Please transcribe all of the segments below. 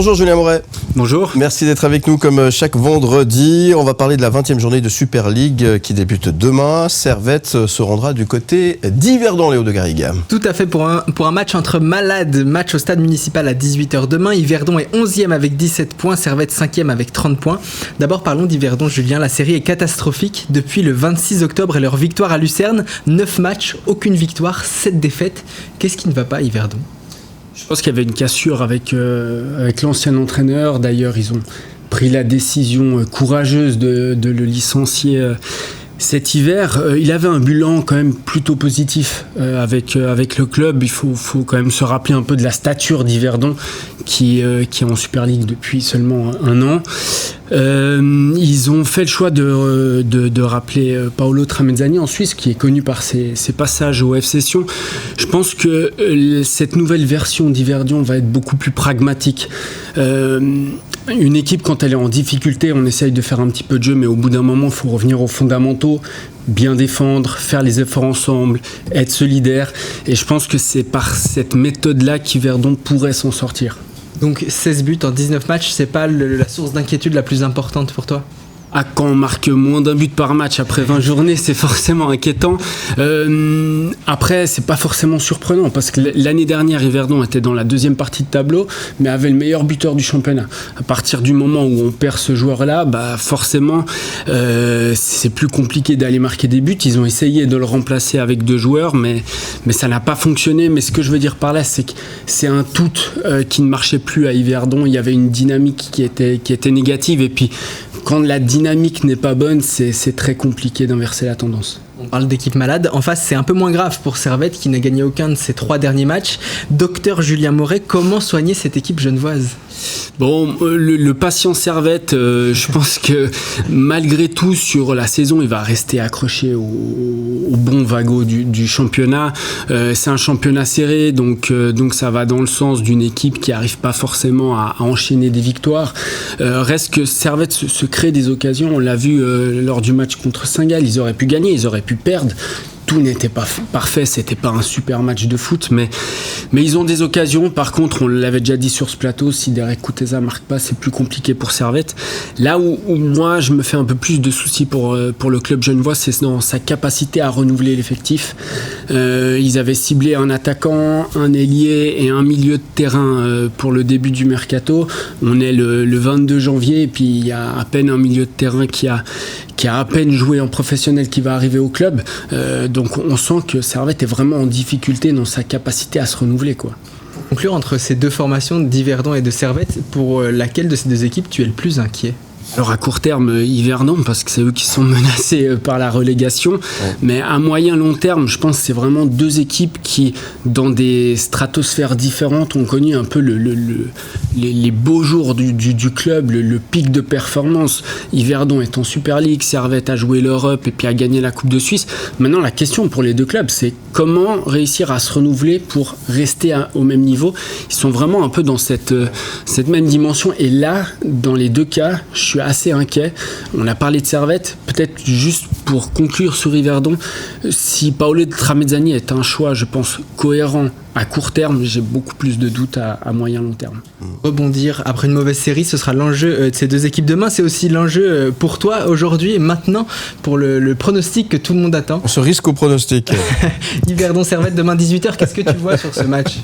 Bonjour Julien Moret. Bonjour. Merci d'être avec nous comme chaque vendredi. On va parler de la 20e journée de Super League qui débute demain. Servette se rendra du côté d'Yverdon, Léo de Garrigue. Tout à fait, pour un match entre malades. Match au stade municipal à 18h demain. Yverdon est 11e avec 17 points, Servette 5e avec 30 points. D'abord parlons d'Yverdon, Julien. La série est catastrophique depuis le 26 octobre et leur victoire à Lucerne. 9 matchs, aucune victoire, 7 défaites. Qu'est-ce qui ne va pas à Yverdon ? Je pense qu'il y avait une cassure avec l'ancien entraîneur. D'ailleurs, ils ont pris la décision courageuse de le licencier cet hiver. Il avait un bilan quand même plutôt positif avec le club. Il faut quand même se rappeler un peu de la stature d'Yverdon qui est en Super League depuis seulement un an. Ils ont fait le choix de rappeler Paolo Tramezzani en Suisse, qui est connu par ses passages au FC Sion. Je pense que cette nouvelle version d'Yverdon va être beaucoup plus pragmatique. Une équipe, quand elle est en difficulté, on essaye de faire un petit peu de jeu, mais au bout d'un moment, il faut revenir aux fondamentaux, bien défendre, faire les efforts ensemble, être solidaire. Et je pense que c'est par cette méthode-là qu'Yverdon pourrait s'en sortir. Donc 16 buts en 19 matchs, c'est pas la source d'inquiétude la plus importante pour toi ? Quand on marque moins d'un but par match après 20 journées, c'est forcément inquiétant. Après, c'est pas forcément surprenant parce que l'année dernière, Yverdon était dans la deuxième partie de tableau, mais avait le meilleur buteur du championnat. À partir du moment où on perd ce joueur-là, forcément, c'est plus compliqué d'aller marquer des buts. Ils ont essayé de le remplacer avec 2 joueurs, mais ça n'a pas fonctionné. Mais ce que je veux dire par là, c'est que c'est un tout qui ne marchait plus à Yverdon. Il y avait une dynamique qui était négative, et puis quand la dynamique n'est pas bonne, c'est très compliqué d'inverser la tendance. On parle d'équipe malade. En face, c'est un peu moins grave pour Servette qui n'a gagné aucun de ses 3 derniers matchs. Docteur Julien Moret, comment soigner cette équipe genevoise ? Bon, le patient Servette, je pense que malgré tout, sur la saison, il va rester accroché au bon wagon du championnat. C'est un championnat serré, donc ça va dans le sens d'une équipe qui n'arrive pas forcément à enchaîner des victoires. Reste que Servette se crée des occasions. On l'a vu lors du match contre Saint-Gall. Ils auraient pu gagner, ils auraient pu perdre. Tout n'était pas parfait, c'était pas un super match de foot, mais ils ont des occasions. Par contre, on l'avait déjà dit sur ce plateau, si Derek Kuteza marque pas, c'est plus compliqué pour Servette. Là où moi je me fais un peu plus de soucis pour le club genevois, c'est dans sa capacité à renouveler l'effectif. Ils avaient ciblé un attaquant, un ailier et un milieu de terrain pour le début du mercato. On est le 22 janvier et puis il y a à peine un milieu de terrain qui a à peine joué en professionnel qui va arriver au club. Donc on sent que Servette est vraiment en difficulté dans sa capacité à se renouveler, quoi. Pour conclure, entre ces 2 formations d'Yverdon et de Servette, pour laquelle de ces 2 équipes tu es le plus inquiet ? Alors à court terme, Yverdon, parce que c'est eux qui sont menacés par la relégation. Ouais. Mais à moyen long terme, je pense que c'est vraiment 2 équipes qui, dans des stratosphères différentes, ont connu un peu les beaux jours du club, le pic de performance. Yverdon est en Super League, Servette a joué l'Europe et puis a gagné la Coupe de Suisse. Maintenant, la question pour les 2 clubs, c'est comment réussir à se renouveler pour rester au même niveau. Ils sont vraiment un peu dans cette même dimension. Et là, dans les 2 cas, je suis assez inquiet. On a parlé de Servette, peut-être juste pour conclure sur Yverdon, si Paolo Tramezzani est un choix, je pense, cohérent à court terme, j'ai beaucoup plus de doutes à moyen long terme. Rebondir après une mauvaise série, ce sera l'enjeu de ces 2 équipes demain. C'est aussi l'enjeu pour toi aujourd'hui et maintenant pour le pronostic que tout le monde attend. On se risque au pronostic. Yverdon Servette demain 18h, qu'est-ce que tu vois sur ce match ?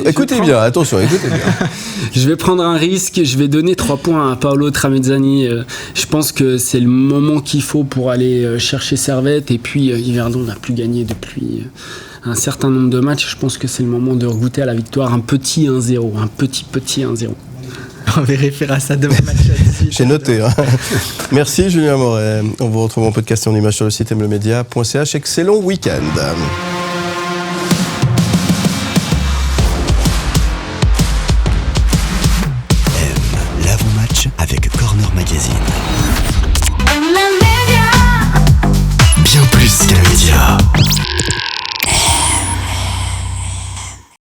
Écoutez bien, attention, écoutez bien. Je vais prendre un risque, je vais donner 3 points à Paolo Tramezzani. Je pense que c'est le moment qu'il faut pour aller chercher Servette, et puis Yverdon n'a plus gagné depuis un certain nombre de matchs. Je pense que c'est le moment de goûter à la victoire, un petit 1-0, un petit 1-0. On vérifiera ça demain match à 18h. J'ai noté. Merci Julien Moret. On vous retrouve en podcast et en image sur le site mlemedia.ch. Excellent week-end.